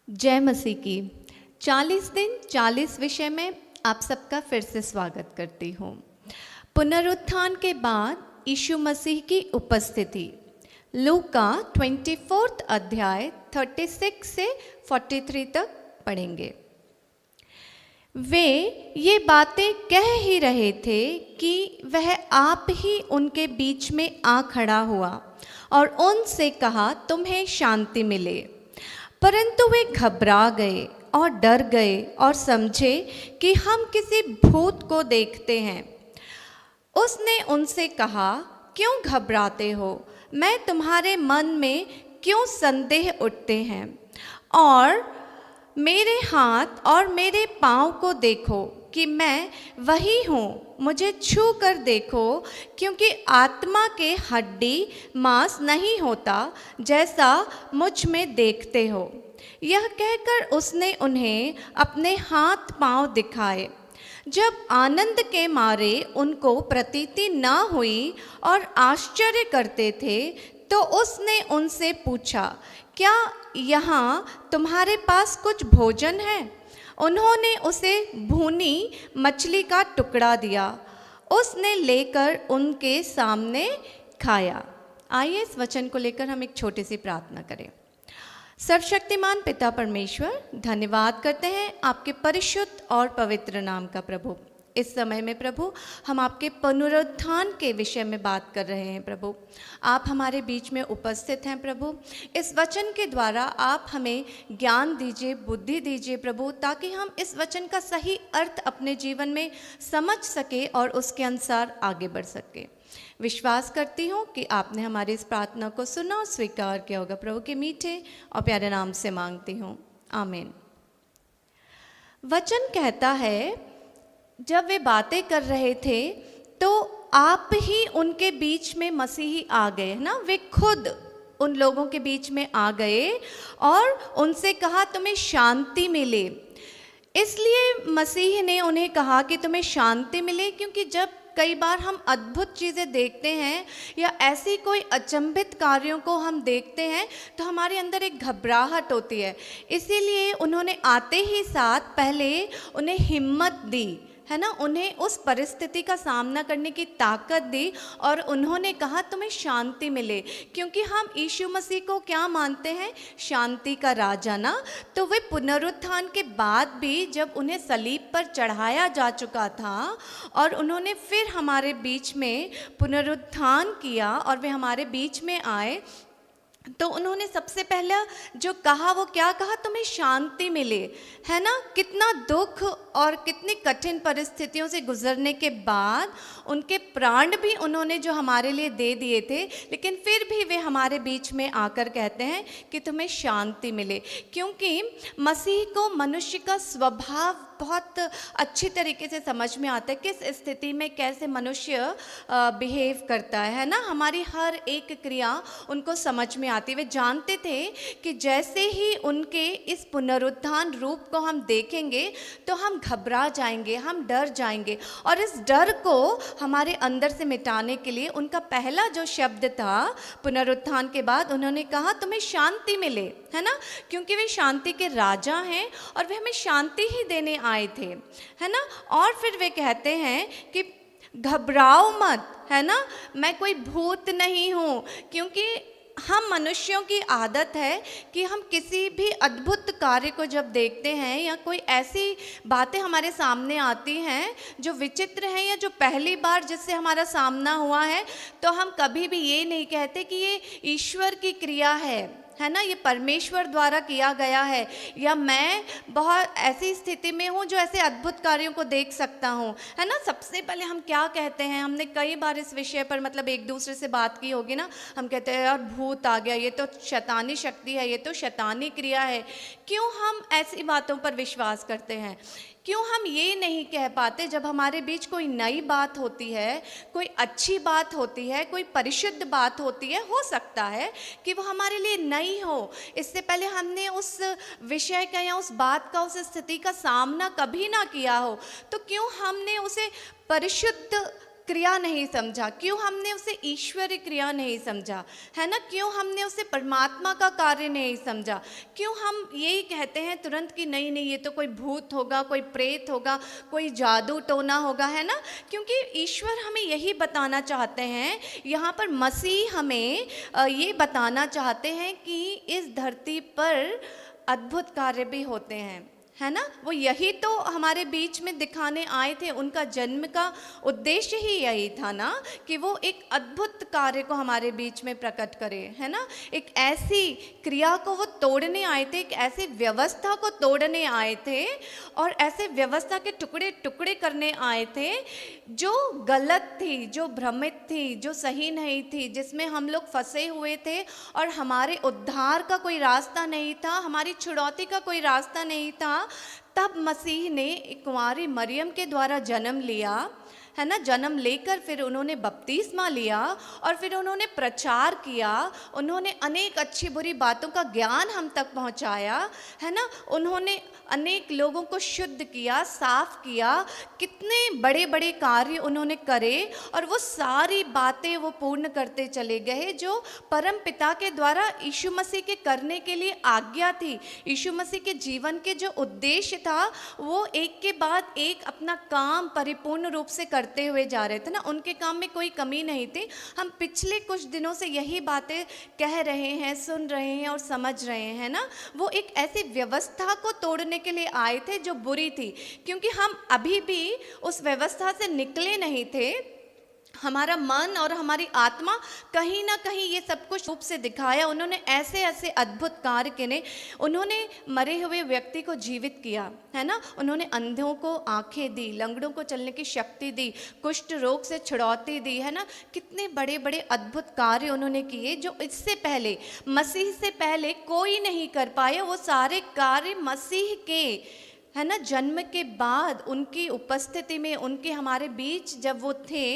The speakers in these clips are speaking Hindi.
जय मसीह की 40 दिन 40 विषय में आप सबका फिर से स्वागत करती हूँ। पुनरुत्थान के बाद यीशु मसीह की उपस्थिति लूका 24 अध्याय 36 से 43 तक पढ़ेंगे। वे ये बातें कह ही रहे थे कि वह आप ही उनके बीच में आ खड़ा हुआ और उनसे कहा, तुम्हें शांति मिले। परंतु वे घबरा गए और डर गए और समझे कि हम किसी भूत को देखते हैं। उसने उनसे कहा, क्यों घबराते हो? मैं तुम्हारे मन में क्यों संदेह उठते हैं? और मेरे हाथ और मेरे पाँव को देखो कि मैं वही हूँ, मुझे छू कर देखो, क्योंकि आत्मा के हड्डी मांस नहीं होता जैसा मुझ में देखते हो। यह कहकर उसने उन्हें अपने हाथ पांव दिखाए। जब आनंद के मारे उनको प्रतीति न हुई और आश्चर्य करते थे, तो उसने उनसे पूछा, क्या यहाँ तुम्हारे पास कुछ भोजन है? उन्होंने उसे भुनी मछली का टुकड़ा दिया। उसने लेकर उनके सामने खाया। आइए इस वचन को लेकर हम एक छोटी सी प्रार्थना करें। सर्वशक्तिमान पिता परमेश्वर, धन्यवाद करते हैं आपके परिशुद्ध और पवित्र नाम का प्रभु। इस समय में प्रभु हम आपके पुनरुत्थान के विषय में बात कर रहे हैं। प्रभु आप हमारे बीच में उपस्थित हैं। प्रभु इस वचन के द्वारा आप हमें ज्ञान दीजिए, बुद्धि दीजिए प्रभु, ताकि हम इस वचन का सही अर्थ अपने जीवन में समझ सके और उसके अनुसार आगे बढ़ सके। विश्वास करती हूँ कि आपने हमारी इस प्रार्थना को सुना और स्वीकार किया होगा। प्रभु के मीठे और प्यारे नाम से मांगती हूँ, आमीन। वचन कहता है, जब वे बातें कर रहे थे तो आप ही उनके बीच में मसीही आ गए ना। वे खुद उन लोगों के बीच में आ गए और उनसे कहा, तुम्हें शांति मिले। इसलिए मसीह ने उन्हें कहा कि तुम्हें शांति मिले, क्योंकि जब कई बार हम अद्भुत चीज़ें देखते हैं या ऐसी कोई अचंभित कार्यों को हम देखते हैं तो हमारे अंदर एक घबराहट होती है। इसीलिए उन्होंने आते ही साथ पहले उन्हें हिम्मत दी, है ना, उन्हें उस परिस्थिति का सामना करने की ताकत दी और उन्होंने कहा, तुम्हें शांति मिले। क्योंकि हम यीशु मसीह को क्या मानते हैं? शांति का राजा ना। तो वे पुनरुत्थान के बाद भी जब उन्हें सलीब पर चढ़ाया जा चुका था और उन्होंने फिर हमारे बीच में पुनरुत्थान किया और वे हमारे बीच में आए, तो उन्होंने सबसे पहला जो कहा वो क्या कहा? तुम्हें शांति मिले, है ना। कितना दुख और कितनी कठिन परिस्थितियों से गुजरने के बाद उनके प्राण भी उन्होंने जो हमारे लिए दे दिए थे, लेकिन फिर भी वे हमारे बीच में आकर कहते हैं कि तुम्हें शांति मिले। क्योंकि मसीह को मनुष्य का स्वभाव बहुत अच्छी तरीके से समझ में आता है, किस स्थिति में कैसे मनुष्य बिहेव करता है ना। हमारी हर एक क्रिया उनको समझ में आती। वे जानते थे कि जैसे ही उनके इस पुनरुत्थान रूप को हम देखेंगे तो हम घबरा जाएंगे, हम डर जाएंगे। और इस डर को हमारे अंदर से मिटाने के लिए उनका पहला जो शब्द था पुनरुत्थान के बाद, उन्होंने कहा, तुम्हें शांति मिले, है ना। क्योंकि वे शांति के राजा हैं और वे हमें शांति ही देने आए थे, है ना। और फिर वे कहते हैं कि घबराओ मत, है ना, मैं कोई भूत नहीं हूँ। क्योंकि हम मनुष्यों की आदत है कि हम किसी भी अद्भुत कार्य को जब देखते हैं या कोई ऐसी बातें हमारे सामने आती हैं जो विचित्र हैं या जो पहली बार जिससे हमारा सामना हुआ है, तो हम कभी भी ये नहीं कहते कि ये ईश्वर की क्रिया है ना, ये परमेश्वर द्वारा किया गया है, या मैं बहुत ऐसी स्थिति में हूँ जो ऐसे अद्भुत कार्यों को देख सकता हूँ, है ना। सबसे पहले हम क्या कहते हैं? हमने कई बार इस विषय पर मतलब एक दूसरे से बात की होगी ना। हम कहते हैं यार भूत आ गया, ये तो शैतानी शक्ति है, ये तो शैतानी क्रिया है। क्यों हम ऐसी बातों पर विश्वास करते हैं? क्यों हम ये नहीं कह पाते जब हमारे बीच कोई नई बात होती है, कोई अच्छी बात होती है, कोई परिशुद्ध बात होती है, हो सकता है कि वो हमारे लिए नई हो, इससे पहले हमने उस विषय का या उस बात का, उस स्थिति का सामना कभी ना किया हो, तो क्यों हमने उसे परिशुद्ध क्रिया नहीं समझा, क्यों हमने उसे ईश्वरीय क्रिया नहीं समझा, है ना, क्यों हमने उसे परमात्मा का कार्य नहीं समझा, क्यों हम यही कहते हैं तुरंत कि नहीं नहीं ये तो कोई भूत होगा, कोई प्रेत होगा, कोई जादू टोना होगा, है ना, क्योंकि ईश्वर हमें यही बताना चाहते हैं, यहाँ पर मसीह हमें ये बताना चाहते हैं कि इस धरती पर अद्भुत कार्य भी होते हैं, है ना, वो यही तो हमारे बीच में दिखाने आए थे। उनका जन्म का उद्देश्य ही यही था ना कि वो एक अद्भुत कार्य को हमारे बीच में प्रकट करे, है ना, एक ऐसी क्रिया को वो तोड़ने आए थे, एक ऐसी व्यवस्था को तोड़ने आए थे और ऐसे व्यवस्था के टुकड़े टुकड़े करने आए थे जो गलत थी, जो भ्रमित थी, जो सही नहीं थी, जिसमें हम लोग फंसे हुए थे और हमारे उद्धार का कोई रास्ता नहीं था, हमारी छुड़ौती का कोई रास्ता नहीं था। तब मसीह ने एक कुंवारी मरियम के द्वारा जन्म लिया, है ना, जन्म लेकर फिर उन्होंने बपतिस्मा लिया और फिर उन्होंने प्रचार किया, उन्होंने अनेक अच्छी बुरी बातों का ज्ञान हम तक पहुंचाया, है ना, उन्होंने अनेक लोगों को शुद्ध किया, साफ किया, कितने बड़े बड़े कार्य उन्होंने करे और वो सारी बातें वो पूर्ण करते चले गए जो परम पिता के द्वारा यीशु मसीह के करने के लिए आज्ञा थी। यीशु मसीह के जीवन के जो उद्देश्य था वो एक के बाद एक अपना काम परिपूर्ण रूप से करते हुए जा रहे थे ना, उनके काम में कोई कमी नहीं थी। हम पिछले कुछ दिनों से यही बातें कह रहे हैं, सुन रहे हैं और समझ रहे हैं ना। वो एक ऐसी व्यवस्था को तोड़ने के लिए आए थे जो बुरी थी, क्योंकि हम अभी भी उस व्यवस्था से निकले नहीं थे। हमारा मन और हमारी आत्मा कहीं ना कहीं ये सब कुछ रूप से दिखाया। उन्होंने ऐसे ऐसे अद्भुत कार्य किए, उन्होंने मरे हुए व्यक्ति को जीवित किया, है ना, उन्होंने अंधों को आंखें दी, लंगड़ों को चलने की शक्ति दी, कुष्ठ रोग से छुड़ौती दी, है ना, कितने बड़े बड़े अद्भुत कार्य उन्होंने किए जो इससे पहले, मसीह से पहले कोई नहीं कर पाया। वो सारे कार्य मसीह के, है ना, जन्म के बाद उनकी उपस्थिति में, उनके हमारे बीच जब वो थे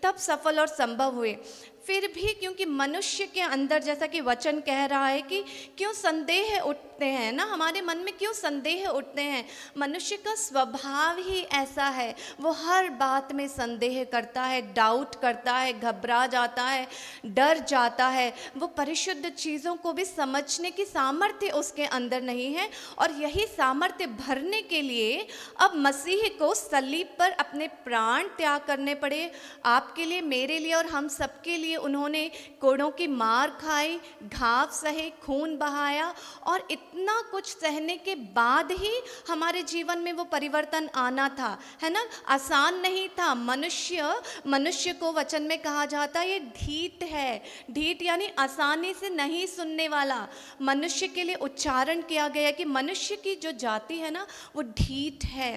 तब सफल और संभव हुए। फिर भी क्योंकि मनुष्य के अंदर, जैसा कि वचन कह रहा है कि क्यों संदेह उठते हैं ना, हमारे मन में क्यों संदेह उठते हैं। मनुष्य का स्वभाव ही ऐसा है, वो हर बात में संदेह करता है, डाउट करता है, घबरा जाता है, डर जाता है। वो परिशुद्ध चीज़ों को भी समझने की सामर्थ्य उसके अंदर नहीं है। और यही सामर्थ्य भरने के लिए अब मसीह को सलीब पर अपने प्राण त्याग करने पड़े, आपके लिए, मेरे लिए और हम सबके लिए। उन्होंने कोड़ों की मार खाई, घाव सहे, खून बहाया और इतना कुछ सहने के बाद ही हमारे जीवन में वो परिवर्तन आना था, है ना, आसान नहीं था। मनुष्य को वचन में कहा जाता है ये ढीठ है, ढीठ यानी आसानी से नहीं सुनने वाला। मनुष्य के लिए उच्चारण किया गया कि मनुष्य की जो जाति है ना वो ढीठ है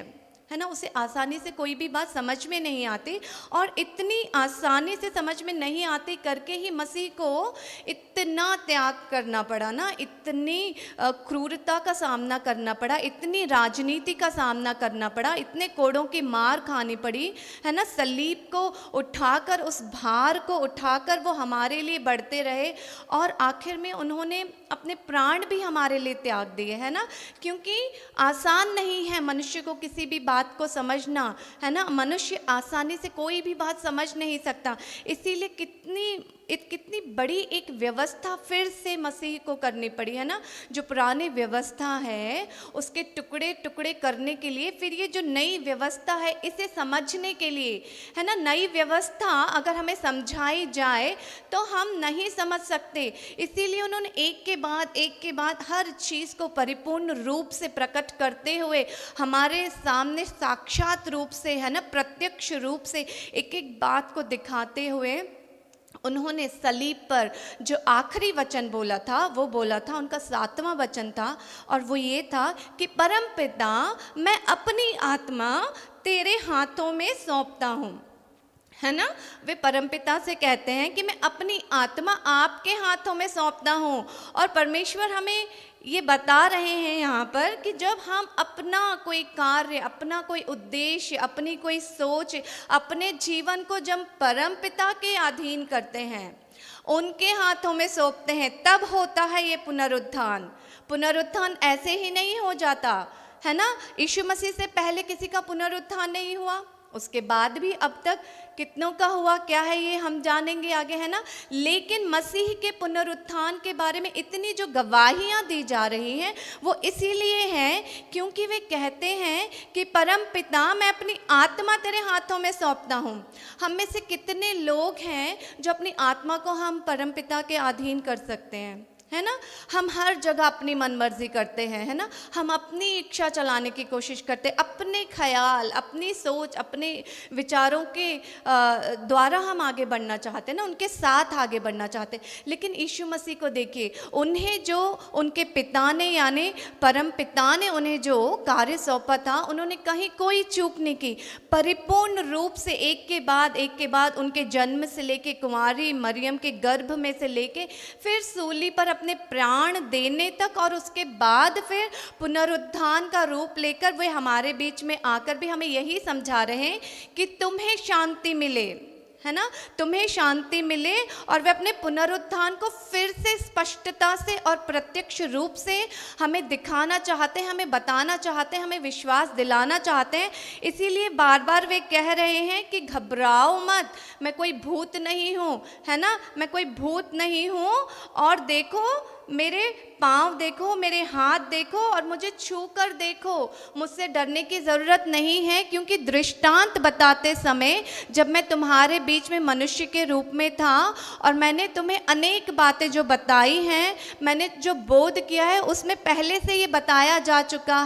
ना, उसे आसानी से कोई भी बात समझ में नहीं आती। और इतनी आसानी से समझ में नहीं आती करके ही मसीह को इतना त्याग करना पड़ा ना, इतनी क्रूरता का सामना करना पड़ा, इतनी राजनीति का सामना करना पड़ा, इतने कोड़ों की मार खानी पड़ी, है ना। सलीब को उठाकर, उस भार को उठाकर वो हमारे लिए बढ़ते रहे और आखिर में उन्होंने अपने प्राण भी हमारे लिए त्याग दिए, है ना। क्योंकि आसान नहीं है मनुष्य को किसी भी बात को समझना, है ना, मनुष्य आसानी से कोई भी बात समझ नहीं सकता। इसीलिए कितनी बड़ी एक व्यवस्था फिर से मसीह को करनी पड़ी, है ना। जो पुरानी व्यवस्था है उसके टुकड़े टुकड़े करने के लिए फिर ये जो नई व्यवस्था है इसे समझने के लिए, है ना। नई व्यवस्था अगर हमें समझाई जाए तो हम नहीं समझ सकते। इसीलिए उन्होंने एक के बाद हर चीज़ को परिपूर्ण रूप से प्रकट करते हुए हमारे सामने साक्षात रूप से, है ना, प्रत्यक्ष रूप से एक एक बात को दिखाते हुए उन्होंने सलीब पर जो आखिरी वचन बोला था, वो बोला था, उनका 7वां वचन था और वो ये था कि परम पिता, मैं अपनी आत्मा तेरे हाथों में सौंपता हूँ, है ना। वे परमपिता से कहते हैं कि मैं अपनी आत्मा आपके हाथों में सौंपता हूँ। और परमेश्वर हमें ये बता रहे हैं यहाँ पर कि जब हम अपना कोई कार्य, अपना कोई उद्देश्य, अपनी कोई सोच, अपने जीवन को जब परमपिता के अधीन करते हैं, उनके हाथों में सौंपते हैं, तब होता है ये पुनरुत्थान। पुनरुत्थान ऐसे ही नहीं हो जाता, है ना। यीशु मसीह से पहले किसी का पुनरुत्थान नहीं हुआ, उसके बाद भी अब तक कितनों का हुआ क्या है ये हम जानेंगे आगे, है ना। लेकिन मसीह के पुनरुत्थान के बारे में इतनी जो गवाहियां दी जा रही हैं वो इसीलिए हैं क्योंकि वे कहते हैं कि परम पिता मैं अपनी आत्मा तेरे हाथों में सौंपता हूँ। हम में से कितने लोग हैं जो अपनी आत्मा को हम परम पिता के अधीन कर सकते हैं, है ना। हम हर जगह अपनी मनमर्जी करते हैं, है ना। हम अपनी इच्छा चलाने की कोशिश करते हैं, अपने ख्याल, अपनी सोच, अपने विचारों के द्वारा हम आगे बढ़ना चाहते हैं ना, उनके साथ आगे बढ़ना चाहते हैं। लेकिन यीशु मसीह को देखिए, उन्हें जो उनके पिता ने यानी परम पिता ने उन्हें जो कार्य सौंपा था, उन्होंने कहीं कोई चूक नहीं की। परिपूर्ण रूप से एक के बाद उनके जन्म से लेके कुंवारी मरियम के गर्भ में से लेके फिर सूली पर अपने प्राण देने तक और उसके बाद फिर पुनरुत्थान का रूप लेकर वे हमारे बीच में आकर भी हमें यही समझा रहे हैं कि तुम्हें शांति मिले, है ना, तुम्हें शांति मिले। और वे अपने पुनरुत्थान को फिर से स्पष्टता से और प्रत्यक्ष रूप से हमें दिखाना चाहते हैं, हमें बताना चाहते हैं, हमें विश्वास दिलाना चाहते हैं। इसीलिए बार बार वे कह रहे हैं कि घबराओ मत, मैं कोई भूत नहीं हूँ, है ना, मैं कोई भूत नहीं हूँ। और देखो मेरे पाँव देखो, मेरे हाथ देखो और मुझे छू कर देखो, मुझसे डरने की ज़रूरत नहीं है। क्योंकि दृष्टांत बताते समय जब मैं तुम्हारे बीच में मनुष्य के रूप में था और मैंने तुम्हें अनेक बातें जो बताई हैं, मैंने जो बोध किया है, उसमें पहले से ये बताया जा चुका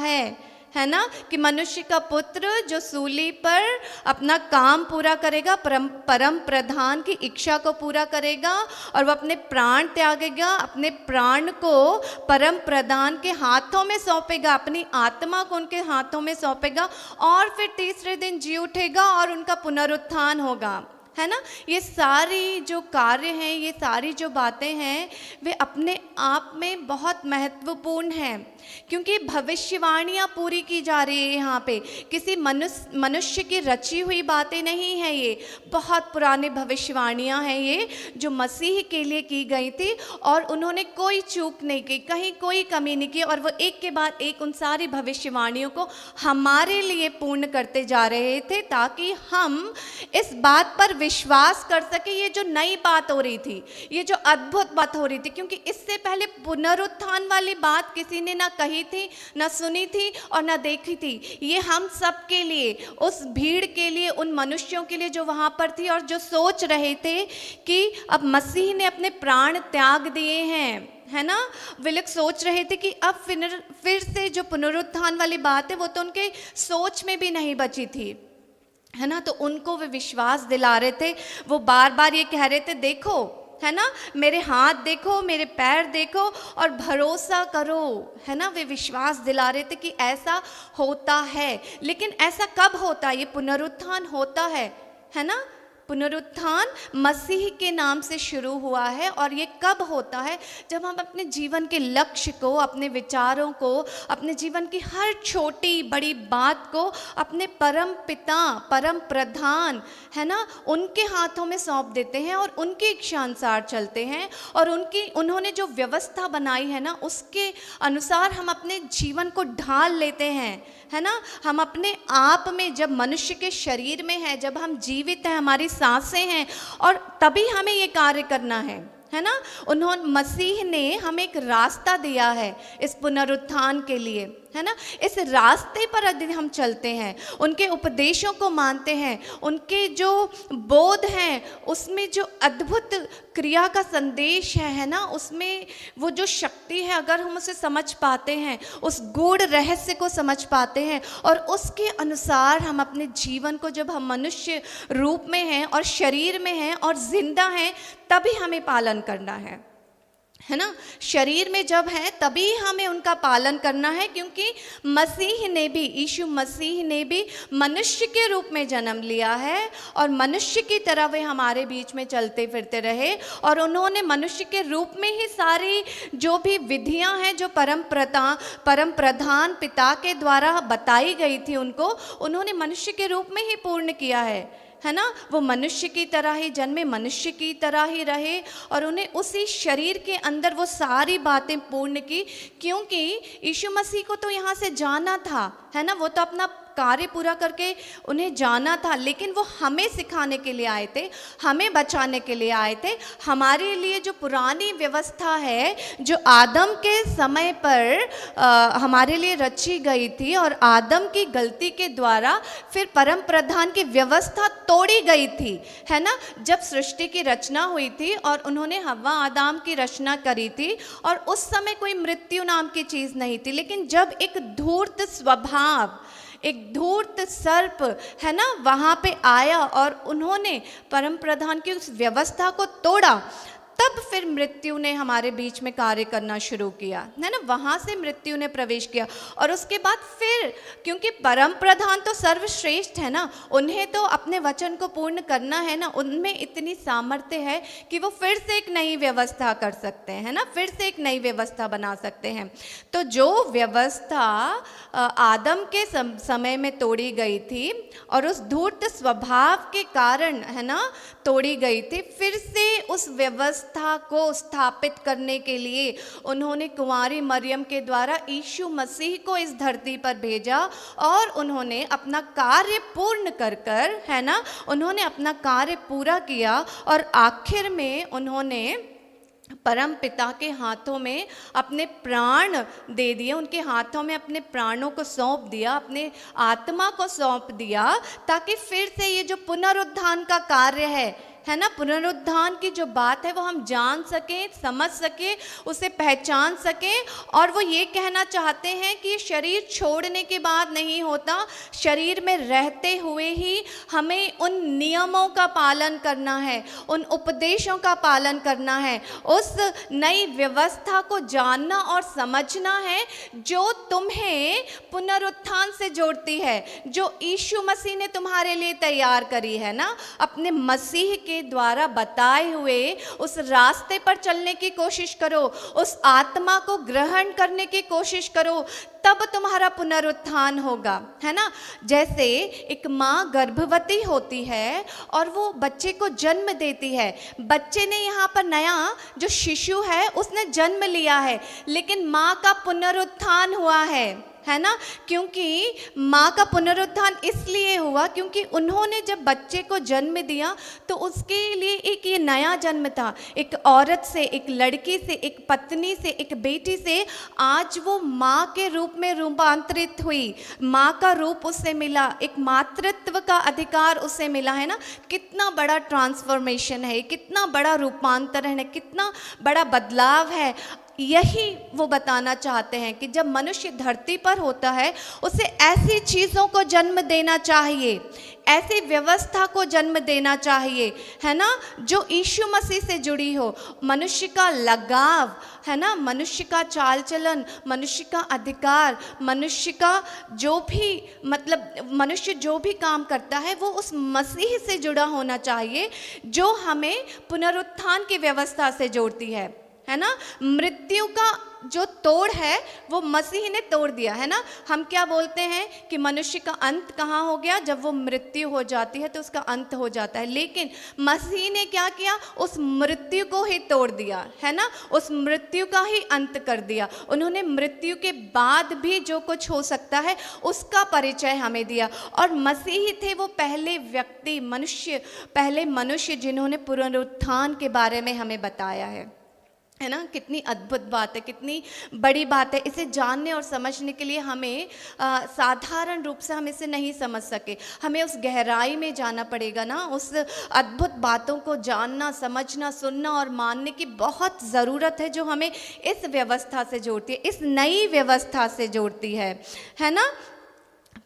है ना, कि मनुष्य का पुत्र जो सूली पर अपना काम पूरा करेगा, परम प्रधान की इच्छा को पूरा करेगा और वह अपने प्राण त्यागेगा, अपने प्राण को परम प्रधान के हाथों में सौंपेगा, अपनी आत्मा को उनके हाथों में सौंपेगा और फिर तीसरे दिन जी उठेगा और उनका पुनरुत्थान होगा, है ना। ये सारी जो कार्य हैं, ये सारी जो बातें हैं, वे अपने आप में बहुत महत्वपूर्ण हैं क्योंकि भविष्यवाणियाँ पूरी की जा रही है यहाँ पे। किसी मनुष्य की रची हुई बातें नहीं हैं, ये बहुत पुराने भविष्यवाणियाँ हैं ये जो मसीह के लिए की गई थी और उन्होंने कोई चूक नहीं की, कहीं कोई कमी नहीं की और वो एक के बाद एक उन सारी भविष्यवाणियों को हमारे लिए पूर्ण करते जा रहे थे ताकि हम इस बात पर विश्वास कर सके। ये जो नई बात हो रही थी, ये जो अद्भुत बात हो रही थी, क्योंकि इससे पहले पुनरुत्थान वाली बात किसी ने ना कही थी, ना सुनी थी और ना देखी थी। ये हम सब के लिए, उस भीड़ के लिए, उन मनुष्यों के लिए जो वहाँ पर थी और जो सोच रहे थे कि अब मसीह ने अपने प्राण त्याग दिए हैं, है ना। वे लोग सोच रहे थे कि अब फिर से जो पुनरुत्थान वाली बात है वो तो उनके सोच में भी नहीं बची थी, है ना। तो उनको वे विश्वास दिला रहे थे, वो बार बार ये कह रहे थे, देखो, है ना, मेरे हाथ देखो, मेरे पैर देखो और भरोसा करो, है ना। वे विश्वास दिला रहे थे कि ऐसा होता है। लेकिन ऐसा कब होता है? ये पुनरुत्थान होता है ना। पुनरुत्थान मसीह के नाम से शुरू हुआ है और ये कब होता है? जब हम अपने जीवन के लक्ष्य को, अपने विचारों को, अपने जीवन की हर छोटी बड़ी बात को अपने परम पिता, परम प्रधान, है ना, उनके हाथों में सौंप देते हैं और उनकी इच्छा अनुसार चलते हैं और उन्होंने जो व्यवस्था बनाई है ना, उसके अनुसार हम अपने जीवन को ढाल लेते हैं, है ना। हम अपने आप में, जब मनुष्य के शरीर में है, जब हम जीवित हैं, हमारी सांसें हैं और तभी हमें ये कार्य करना है ना। मसीह ने हमें एक रास्ता दिया है इस पुनरुत्थान के लिए, है ना। इस रास्ते पर यदि हम चलते हैं, उनके उपदेशों को मानते हैं, उनके जो बोध हैं उसमें जो अद्भुत क्रिया का संदेश है ना, उसमें वो जो शक्ति है, अगर हम उसे समझ पाते हैं, उस गूढ़ रहस्य को समझ पाते हैं और उसके अनुसार हम अपने जीवन को, जब हम मनुष्य रूप में हैं और शरीर में हैं और जिंदा हैं, तभी हमें पालन करना है ना। शरीर में जब है तभी हमें उनका पालन करना है, क्योंकि मसीह ने भी, यीशु मसीह ने भी मनुष्य के रूप में जन्म लिया है और मनुष्य की तरह वे हमारे बीच में चलते फिरते रहे और उन्होंने मनुष्य के रूप में ही सारी जो भी विधियां हैं, जो परम प्रधान पिता के द्वारा बताई गई थी, उन्होंने मनुष्य के रूप में ही पूर्ण किया है ना। वो मनुष्य की तरह ही जन्मे, मनुष्य की तरह ही रहे और उन्हें उसी शरीर के अंदर वो सारी बातें पूर्ण की, क्योंकि यीशु मसीह को तो यहाँ से जाना था, है ना। वो तो अपना कार्य पूरा करके उन्हें जाना था, लेकिन वो हमें सिखाने के लिए आए थे, हमें बचाने के लिए आए थे। हमारे लिए जो पुरानी व्यवस्था है, जो आदम के समय पर हमारे लिए रची गई थी और आदम की गलती के द्वारा फिर परम प्रधान की व्यवस्था तोड़ी गई थी, है ना। जब सृष्टि की रचना हुई थी और उन्होंने हव्वा आदम की रचना करी थी, और उस समय कोई मृत्यु नाम की चीज़ नहीं थी। लेकिन जब एक धूर्त स्वभाव, एक धूर्त सर्प, है ना, वहाँ पे आया और उन्होंने परम प्रधान की उस व्यवस्था को तोड़ा, तब फिर मृत्यु ने हमारे बीच में कार्य करना शुरू किया, है ना। वहाँ से मृत्यु ने प्रवेश किया और उसके बाद फिर, क्योंकि परम प्रधान तो सर्वश्रेष्ठ है ना, उन्हें तो अपने वचन को पूर्ण करना है ना, उनमें इतनी सामर्थ्य है कि वो फिर से एक नई व्यवस्था कर सकते हैं, है ना, फिर से एक नई व्यवस्था बना सकते हैं। तो जो व्यवस्था आदम के समय में तोड़ी गई थी और उस धूर्त स्वभाव के कारण, है ना, तोड़ी गई थी, फिर से उस व्यवस्था को स्थापित करने के लिए उन्होंने कुंवारी मरियम के द्वारा यीशु मसीह को इस धरती पर भेजा और उन्होंने अपना कार्य पूर्ण कर कर, है ना, उन्होंने अपना कार्य पूरा किया और आखिर में उन्होंने परम पिता के हाथों में अपने प्राण दे दिए, उनके हाथों में अपने प्राणों को सौंप दिया, अपने आत्मा को सौंप दिया, ताकि फिर से ये जो पुनरुत्थान का कार्य है ना, पुनरुत्थान की जो बात है वो हम जान सकें, समझ सकें, उसे पहचान सकें। और वो ये कहना चाहते हैं कि शरीर छोड़ने के बाद नहीं होता, शरीर में रहते हुए ही हमें उन नियमों का पालन करना है, उन उपदेशों का पालन करना है, उस नई व्यवस्था को जानना और समझना है जो तुम्हें पुनरुत्थान से जोड़ती है, जो यीशु मसीह ने तुम्हारे लिए तैयार करी है ना। अपने मसीह के द्वारा बताए हुए उस रास्ते पर चलने की कोशिश करो, उस आत्मा को ग्रहण करने की कोशिश करो, तब तुम्हारा पुनरुत्थान होगा, है ना। जैसे एक माँ गर्भवती होती है और वो बच्चे को जन्म देती है, बच्चे ने यहाँ पर नया जो शिशु है उसने जन्म लिया है, लेकिन माँ का पुनरुत्थान हुआ है ना। क्योंकि माँ का पुनरुत्थान इसलिए हुआ क्योंकि उन्होंने जब बच्चे को जन्म दिया तो उसके लिए एक ये नया जन्म था, एक औरत से, एक लड़की से, एक पत्नी से, एक बेटी से आज वो माँ के रूप में रूपांतरित हुई, माँ का रूप उसे मिला, एक मातृत्व का अधिकार उसे मिला, है ना। कितना बड़ा ट्रांसफॉर्मेशन है, कितना बड़ा रूपांतरण है, कितना बड़ा बदलाव है। यही वो बताना चाहते हैं कि जब मनुष्य धरती पर होता है उसे ऐसी चीज़ों को जन्म देना चाहिए, ऐसी व्यवस्था को जन्म देना चाहिए, है ना, जो यीशु मसीह से जुड़ी हो। मनुष्य का लगाव, है ना, मनुष्य का चाल चलन, मनुष्य का अधिकार, मनुष्य का जो भी मतलब मनुष्य जो भी काम करता है वो उस मसीह से जुड़ा होना चाहिए जो हमें पुनरुत्थान की व्यवस्था से जोड़ती है ना। मृत्यु का जो तोड़ है वो मसीह ने तोड़ दिया, है ना। हम क्या बोलते हैं कि मनुष्य का अंत कहाँ हो गया, जब वो मृत्यु हो जाती है तो उसका अंत हो जाता है, लेकिन मसीह ने क्या किया, उस मृत्यु को ही तोड़ दिया, है ना, उस मृत्यु का ही अंत कर दिया। उन्होंने मृत्यु के बाद भी जो कुछ हो सकता है उसका परिचय हमें दिया, और मसीह थे वो पहले व्यक्ति, पहले मनुष्य जिन्होंने पुनरुत्थान के बारे में हमें बताया है ना। कितनी अद्भुत बात है, कितनी बड़ी बात है। इसे जानने और समझने के लिए हमें साधारण रूप से हम इसे नहीं समझ सके, हमें उस गहराई में जाना पड़ेगा ना। उस अद्भुत बातों को जानना, समझना, सुनना और मानने की बहुत ज़रूरत है, जो हमें इस व्यवस्था से जोड़ती है, इस नई व्यवस्था से जोड़ती है ना।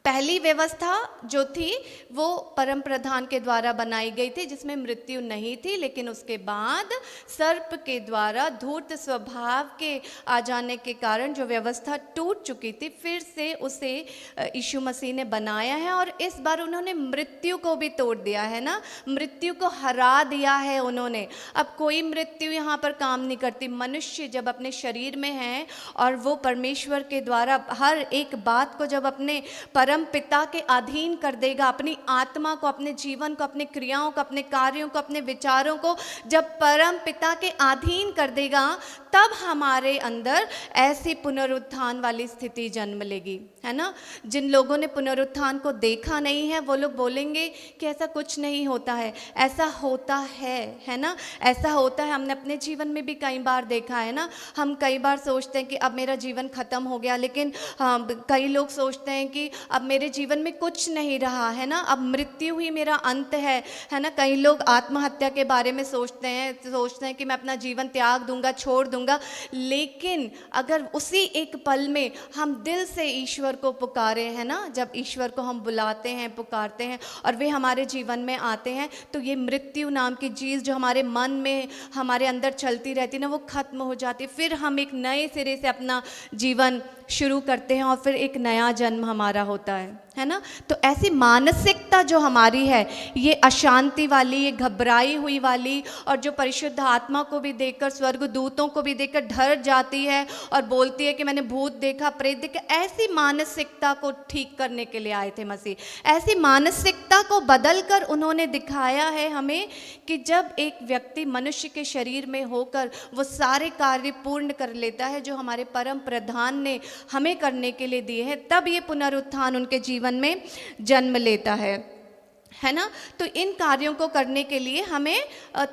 पहली व्यवस्था जो थी वो परम प्रधान के द्वारा बनाई गई थी, जिसमें मृत्यु नहीं थी, लेकिन उसके बाद सर्प के द्वारा धूर्त स्वभाव के आ जाने के कारण जो व्यवस्था टूट चुकी थी, फिर से उसे यीशु मसीह ने बनाया है, और इस बार उन्होंने मृत्यु को भी तोड़ दिया है ना, मृत्यु को हरा दिया है उन्होंने। अब कोई मृत्यु यहाँ पर काम नहीं करती। मनुष्य जब अपने शरीर में है और वो परमेश्वर के द्वारा हर एक बात को जब अपने परम परम पिता के अधीन कर देगा, अपनी आत्मा को, अपने जीवन को, अपने क्रियाओं को, अपने कार्यों को, अपने विचारों को जब परम पिता के अधीन कर देगा, तब हमारे अंदर ऐसी पुनरुत्थान वाली स्थिति जन्म लेगी, है ना। जिन लोगों ने पुनरुत्थान को देखा नहीं है वो लोग बोलेंगे कि ऐसा कुछ नहीं होता है। ऐसा होता है ना, ऐसा होता है। हमने अपने जीवन में भी कई बार देखा है ना। हम कई बार सोचते हैं कि अब मेरा जीवन ख़त्म हो गया, लेकिन कई लोग सोचते हैं कि अब मेरे जीवन में कुछ नहीं रहा, है ना, अब मृत्यु ही मेरा अंत है ना। कई लोग आत्महत्या के बारे में सोचते हैं कि मैं अपना जीवन त्याग दूंगा, छोड़ दूंगा। लेकिन अगर उसी एक पल में हम दिल से ईश्वर को पुकारे, है ना, जब ईश्वर को हम बुलाते हैं, पुकारते हैं और वे हमारे जीवन में आते हैं, तो ये मृत्यु नाम की चीज़ जो हमारे मन में, हमारे अंदर चलती रहती ना, वो खत्म हो जाती। फिर हम एक नए सिरे से अपना जीवन शुरू करते हैं और फिर एक नया जन्म हमारा होता है ना। तो ऐसी मानसिकता जो हमारी है, ये अशांति वाली, ये घबराई हुई वाली, और जो परिशुद्ध आत्मा को भी देखकर, स्वर्गदूतों को भी देखकर डर जाती है और बोलती है कि मैंने भूत देखा, प्रेत देखा, ऐसी मानसिकता को ठीक करने के लिए आए थे मसीह। ऐसी मानसिकता को बदलकर उन्होंने दिखाया है हमें कि जब एक व्यक्ति मनुष्य के शरीर में होकर वो सारे कार्य पूर्ण कर लेता है जो हमारे परम प्रधान ने हमें करने के लिए दिए हैं, तब ये पुनरुत्थान उनके जीवन में जन्म लेता है ना। तो इन कार्यों को करने के लिए हमें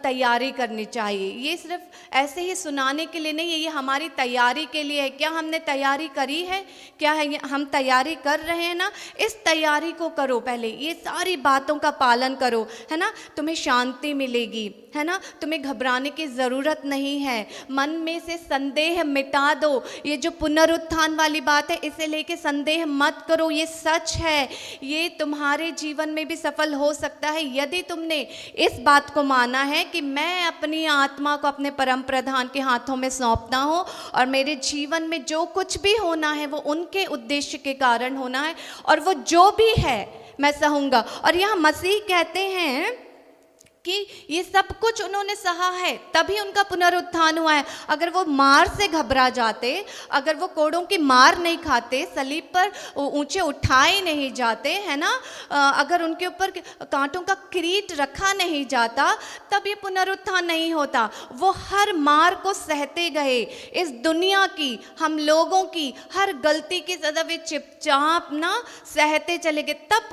तैयारी करनी चाहिए। ये सिर्फ ऐसे ही सुनाने के लिए नहीं है, ये हमारी तैयारी के लिए है। क्या हमने तैयारी करी है? क्या है हम तैयारी कर रहे हैं ना? इस तैयारी को करो पहले, ये सारी बातों का पालन करो, है ना। तुम्हें शांति मिलेगी, है ना। तुम्हें घबराने की ज़रूरत नहीं है। मन में से संदेह मिटा दो। ये जो पुनरुत्थान वाली बात है, इसे लेके संदेह मत करो। ये सच है, ये तुम्हारे जीवन में भी सफल हो सकता है यदि तुमने इस बात को माना है कि मैं अपनी आत्मा को अपने परम प्रधान के हाथों में सौंपता हूँ और मेरे जीवन में जो कुछ भी होना है वो उनके उद्देश्य के कारण होना है, और वो जो भी है मैं सहूँगा। और यहाँ मसीह कहते हैं कि ये सब कुछ उन्होंने सहा है, तभी उनका पुनरुत्थान हुआ है। अगर वो मार से घबरा जाते, अगर वो कोड़ों की मार नहीं खाते, सलीब पर ऊंचे उठाए नहीं जाते, है ना, अगर उनके ऊपर कांटों का किरीट रखा नहीं जाता, तब ये पुनरुत्थान नहीं होता। वो हर मार को सहते गए। इस दुनिया की, हम लोगों की हर गलती की सजा वे चुपचाप ना सहते चले गए, तब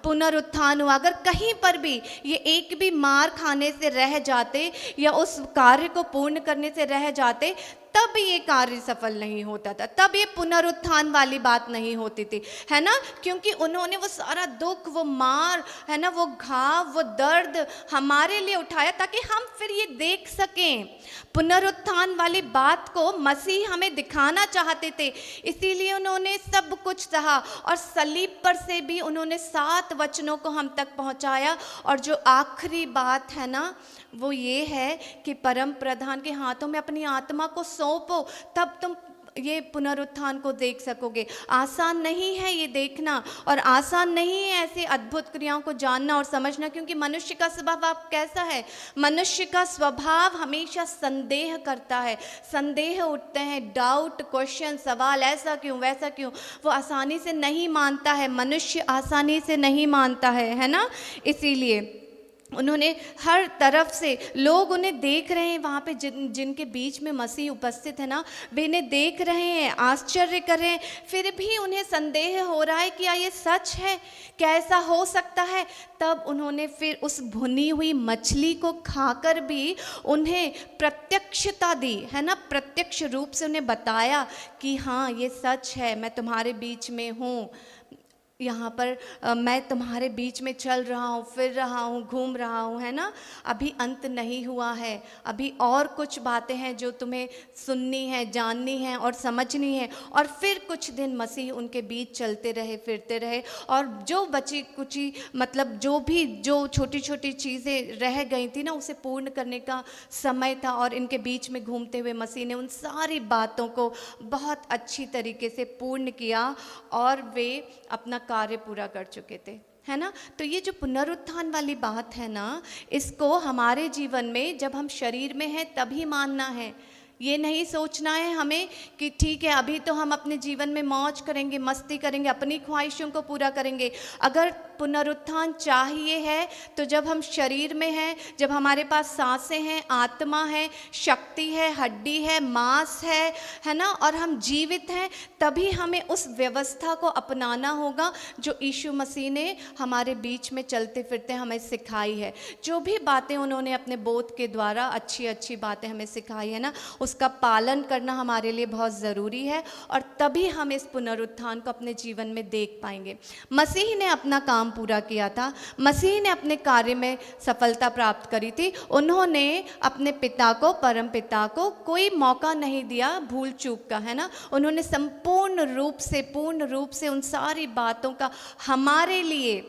पुनरुत्थान हुआ। अगर कहीं पर भी ये एक भी मार खाने से रह जाते या उस कार्य को पूर्ण करने से रह जाते, तब ये कार्य सफल नहीं होता था, तब ये पुनरुत्थान वाली बात नहीं होती थी, है ना। क्योंकि उन्होंने वो सारा दुख, वो मार, है ना, वो घाव, वो दर्द हमारे लिए उठाया ताकि हम फिर ये देख सकें। पुनरुत्थान वाली बात को मसीह हमें दिखाना चाहते थे, इसीलिए उन्होंने सब कुछ सहा और सलीब पर से भी उन्होंने 7 वचनों को हम तक पहुंचाया। और जो आखिरी बात है ना, वो ये है कि परम प्रधान के हाथों में अपनी आत्मा को सौंपो, तब तुम ये पुनरुत्थान को देख सकोगे। आसान नहीं है ये देखना, और आसान नहीं है ऐसी अद्भुत क्रियाओं को जानना और समझना, क्योंकि मनुष्य का स्वभाव कैसा है? मनुष्य का स्वभाव हमेशा संदेह करता है, संदेह उठते हैं, डाउट, क्वेश्चन, सवाल, ऐसा क्यों, वैसा क्यों। वो आसानी से नहीं मानता है, मनुष्य आसानी से नहीं मानता है ना। इसीलिए उन्होंने हर तरफ से, लोग उन्हें देख रहे हैं वहाँ पे, जिनके बीच में मसीह उपस्थित है ना, वे इन्हें देख रहे हैं, आश्चर्य कर रहे हैं, फिर भी उन्हें संदेह हो रहा है कि क्या ये सच है, क्या ऐसा हो सकता है। तब उन्होंने फिर उस भुनी हुई मछली को खाकर भी उन्हें प्रत्यक्षता दी, है ना, प्रत्यक्ष रूप से उन्हें बताया कि हाँ ये सच है, मैं तुम्हारे बीच में हूँ, यहाँ पर मैं तुम्हारे बीच में चल रहा हूँ, फिर रहा हूँ, घूम रहा हूँ, है ना। अभी अंत नहीं हुआ है, अभी और कुछ बातें हैं जो तुम्हें सुननी है, जाननी है और समझनी है। और फिर कुछ दिन मसीह उनके बीच चलते रहे, फिरते रहे, और जो बची कुची, मतलब जो छोटी छोटी चीज़ें रह गई थी ना, उसे पूर्ण करने का समय था। और इनके बीच में घूमते हुए मसीह ने उन सारी बातों को बहुत अच्छी तरीके से पूर्ण किया और वे अपना कार्य पूरा कर चुके थे, है ना। तो ये जो पुनरुत्थान वाली बात है ना, इसको हमारे जीवन में जब हम शरीर में हैं तभी मानना है। ये नहीं सोचना है हमें कि ठीक है अभी तो हम अपने जीवन में मौज करेंगे, मस्ती करेंगे, अपनी ख्वाहिशों को पूरा करेंगे। अगर पुनरुत्थान चाहिए है तो जब हम शरीर में हैं, जब हमारे पास सांसें हैं, आत्मा है, शक्ति है, हड्डी है, मांस है ना, और हम जीवित हैं, तभी हमें उस व्यवस्था को अपनाना होगा जो यीशु मसीह ने हमारे बीच में चलते फिरते हमें सिखाई है। जो भी बातें उन्होंने अपने बोध के द्वारा अच्छी अच्छी बातें हमें सिखाई है ना, उसका पालन करना हमारे लिए बहुत ज़रूरी है, और तभी हम इस पुनरुत्थान को अपने जीवन में देख पाएंगे। मसीह ने अपना काम पूरा किया था, मसीह ने अपने कार्य में सफलता प्राप्त करी थी। उन्होंने अपने पिता को, परम पिता को कोई मौका नहीं दिया भूल चूक का, है ना। उन्होंने पूर्ण रूप से उन सारी बातों का हमारे लिए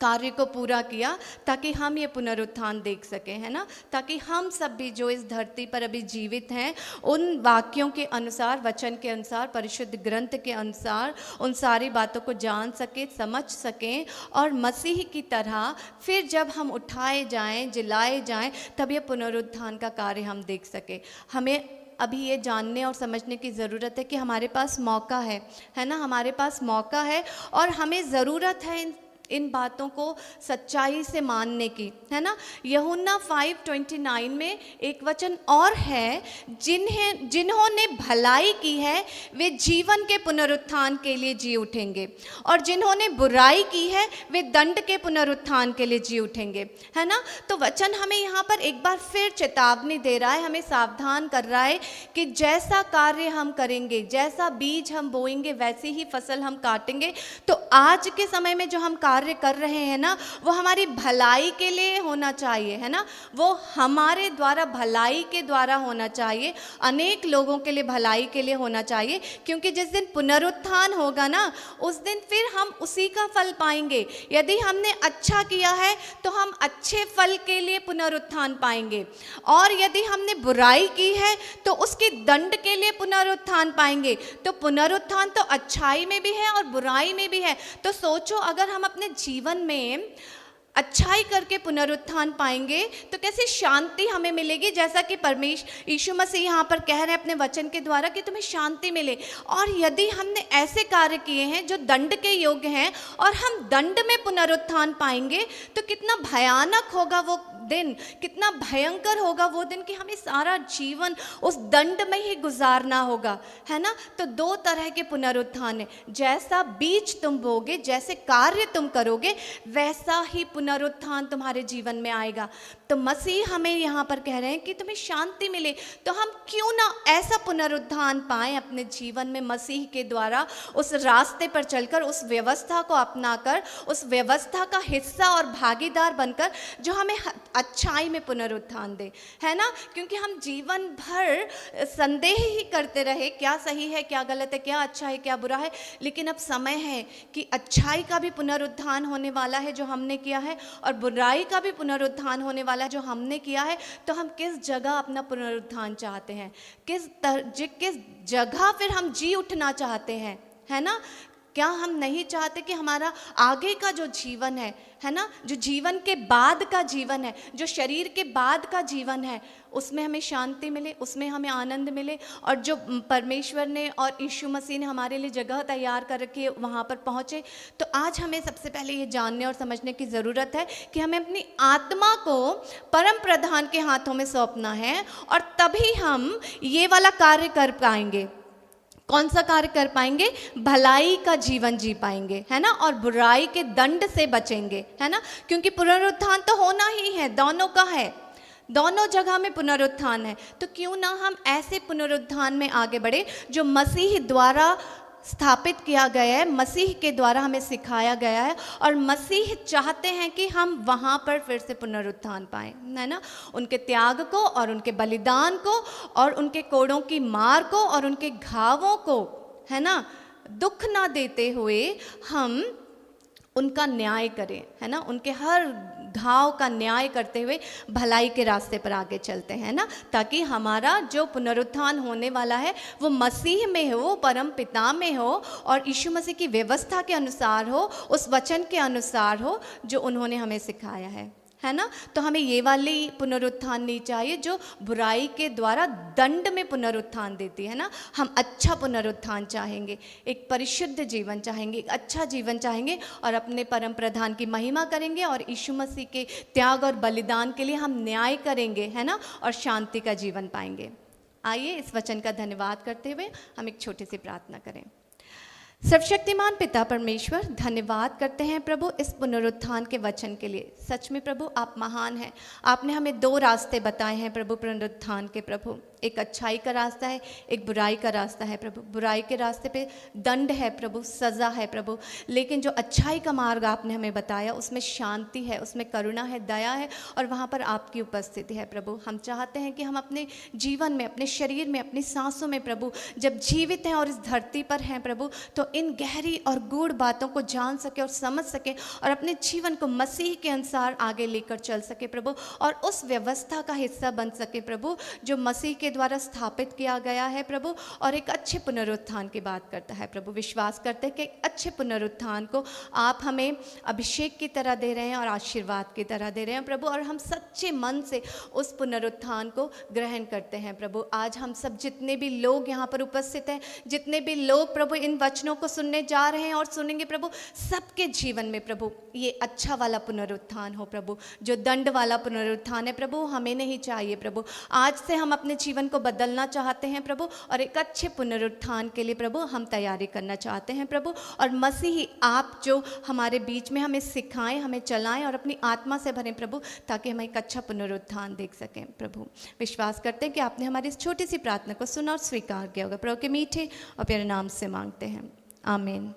कार्य को पूरा किया ताकि हम ये पुनरुत्थान देख सकें, है ना, ताकि हम सब भी जो इस धरती पर अभी जीवित हैं उन वाक्यों के अनुसार, वचन के अनुसार, परिशुद्ध ग्रंथ के अनुसार उन सारी बातों को जान सकें, समझ सकें, और मसीह की तरह फिर जब हम उठाए जाएं, जिलाए जाएं, तब ये पुनरुत्थान का कार्य हम देख सकें। हमें अभी ये जानने और समझने की ज़रूरत है कि हमारे पास मौका है ना, हमारे पास मौका है, और हमें ज़रूरत है इन बातों को सच्चाई से मानने की, है ना। यूहन्ना 5:29 में एक वचन और है, जिन्होंने भलाई की है वे जीवन के पुनरुत्थान के लिए जी उठेंगे, और जिन्होंने बुराई की है वे दंड के पुनरुत्थान के लिए जी उठेंगे, है ना। तो वचन हमें यहाँ पर एक बार फिर चेतावनी दे रहा है, हमें सावधान कर रहा है कि जैसा कार्य हम करेंगे, जैसा बीज हम बोएंगे, वैसी ही फसल हम काटेंगे। तो आज के समय में जो हम कार्य कर रहे हैं ना, वो हमारी भलाई के लिए होना चाहिए, है ना, वो हमारे द्वारा भलाई के द्वारा होना चाहिए, अनेक लोगों के लिए भलाई के लिए होना चाहिए, क्योंकि जिस दिन पुनरुत्थान होगा ना, उस दिन फिर हम उसी का फल पाएंगे। यदि हमने अच्छा किया है तो हम अच्छे फल के लिए पुनरुत्थान पाएंगे, और यदि हमने बुराई की है तो उसके दंड के लिए पुनरुत्थान पाएंगे। तो पुनरुत्थान तो अच्छाई में भी है और बुराई में भी है। तो सोचो, अगर हम अपने जीवन में अच्छाई करके पुनरुत्थान पाएंगे तो कैसी शांति हमें मिलेगी, जैसा कि यीशु मसीह यहाँ पर कह रहे हैं अपने वचन के द्वारा कि तुम्हें शांति मिले। और यदि हमने ऐसे कार्य किए हैं जो दंड के योग्य हैं और हम दंड में पुनरुत्थान पाएंगे, तो कितना भयानक होगा वो दिन, कितना भयंकर होगा वो दिन कि हमें सारा जीवन उस दंड में ही गुजारना होगा, है ना। तो दो तरह के पुनरुत्थान है, जैसा बीज तुम बोगे, जैसे कार्य तुम करोगे, वैसा ही पुनरुत्थान तुम्हारे जीवन में आएगा। तो मसीह हमें यहाँ पर कह रहे हैं कि तुम्हें शांति मिले, तो हम क्यों ना ऐसा पुनरुत्थान पाएं अपने जीवन में, मसीह के द्वारा उस रास्ते पर चलकर, उस व्यवस्था को अपनाकर, उस व्यवस्था का हिस्सा और भागीदार बनकर, जो हमें अच्छाई में पुनरुत्थान दे, है ना। क्योंकि हम जीवन भर संदेह ही करते रहे, क्या सही है, क्या गलत है, क्या अच्छा है, क्या बुरा है। लेकिन अब समय है कि अच्छाई का भी पुनरुत्थान होने वाला है जो हमने किया है, और बुराई का भी पुनरुत्थान होने वाला है जो हमने किया है। तो हम किस जगह अपना पुनरुत्थान चाहते हैं, किस जगह फिर हम जी उठना चाहते हैं, है ना। क्या हम नहीं चाहते कि हमारा आगे का जो जीवन है ना, जो जीवन के बाद का जीवन है, जो शरीर के बाद का जीवन है, उसमें हमें शांति मिले, उसमें हमें आनंद मिले, और जो परमेश्वर ने और यीशु मसीह ने हमारे लिए जगह तैयार कर रखी है वहाँ पर पहुँचे। तो आज हमें सबसे पहले ये जानने और समझने की ज़रूरत है कि हमें अपनी आत्मा को परम प्रधान के हाथों में सौंपना है, और तभी हम ये वाला कार्य कर पाएंगे। कौन सा कार्य कर पाएंगे? भलाई का जीवन जी पाएंगे, है ना, और बुराई के दंड से बचेंगे, है ना। क्योंकि पुनरुत्थान तो होना ही है, दोनों का है, दोनों जगह में पुनरुत्थान है। तो क्यों ना हम ऐसे पुनरुत्थान में आगे बढ़े जो मसीह द्वारा स्थापित किया गया है, मसीह के द्वारा हमें सिखाया गया है, और मसीह चाहते हैं कि हम वहाँ पर फिर से पुनरुत्थान पाएं, है ना। उनके त्याग को और उनके बलिदान को और उनके कोड़ों की मार को और उनके घावों को, है ना, दुख ना देते हुए हम उनका न्याय करें, है ना, उनके हर घाव का न्याय करते हुए भलाई के रास्ते पर आगे चलते हैं ना, ताकि हमारा जो पुनरुत्थान होने वाला है वो मसीह में हो, परम पिता में हो, और यीशु मसीह की व्यवस्था के अनुसार हो, उस वचन के अनुसार हो जो उन्होंने हमें सिखाया है है ना। तो हमें ये वाली पुनरुत्थान नहीं चाहिए जो बुराई के द्वारा दंड में पुनरुत्थान देती है ना। हम अच्छा पुनरुत्थान चाहेंगे, एक परिशुद्ध जीवन चाहेंगे, एक अच्छा जीवन चाहेंगे और अपने परम प्रधान की महिमा करेंगे और यीशु मसीह के त्याग और बलिदान के लिए हम न्याय करेंगे, है ना, और शांति का जीवन पाएंगे। आइए इस वचन का धन्यवाद करते हुए हम एक छोटी सी प्रार्थना करें। सर्वशक्तिमान पिता परमेश्वर, धन्यवाद करते हैं प्रभु इस पुनरुत्थान के वचन के लिए। सच में प्रभु आप महान हैं। आपने हमें दो रास्ते बताए हैं प्रभु पुनरुत्थान के। प्रभु एक अच्छाई का रास्ता है, एक बुराई का रास्ता है प्रभु। बुराई के रास्ते पे दंड है प्रभु, सज़ा है प्रभु, लेकिन जो अच्छाई का मार्ग आपने हमें बताया उसमें शांति है, उसमें करुणा है, दया है और वहाँ पर आपकी उपस्थिति है प्रभु। हम चाहते हैं कि हम अपने जीवन में, अपने शरीर में, अपनी सांसों में प्रभु जब जीवित हैं और इस धरती पर हैं प्रभु, तो इन गहरी और गूढ़ बातों को जान सके और समझ सके और अपने जीवन को मसीह के अनुसार आगे लेकर चल सके प्रभु, और उस व्यवस्था का हिस्सा बन सके प्रभु जो मसीह के द्वारा स्थापित किया गया है प्रभु, और एक अच्छे पुनरुत्थान की बात करता है प्रभु। विश्वास करते हैं कि एक अच्छे पुनरुत्थान को आप हमें अभिषेक की तरह दे रहे हैं और आशीर्वाद की तरह दे रहे हैं प्रभु, और हम सच्चे मन से उस पुनरुत्थान को ग्रहण करते हैं प्रभु। आज हम सब जितने भी लोग यहाँ पर उपस्थित हैं, जितने भी लोग प्रभु इन वचनों को सुनने जा रहे हैं और सुनेंगे प्रभु, सबके जीवन में प्रभु ये अच्छा वाला पुनरुत्थान हो प्रभु। जो दंड वाला पुनरुत्थान है प्रभु हमें नहीं चाहिए प्रभु। आज से हम अपने जीवन को बदलना चाहते हैं प्रभु, और एक अच्छे पुनरुत्थान के लिए प्रभु हम तैयारी करना चाहते हैं प्रभु। और मसीही आप जो हमारे बीच में हमें सिखाएं, हमें चलाएं और अपनी आत्मा से भरें प्रभु, ताकि हम एक अच्छा पुनरुत्थान देख सकें प्रभु। विश्वास करते हैं कि आपने हमारी इस छोटी सी प्रार्थना को सुना और स्वीकार किया होगा। प्रभु के मीठे और प्यारे नाम से मांगते हैं, आमीन।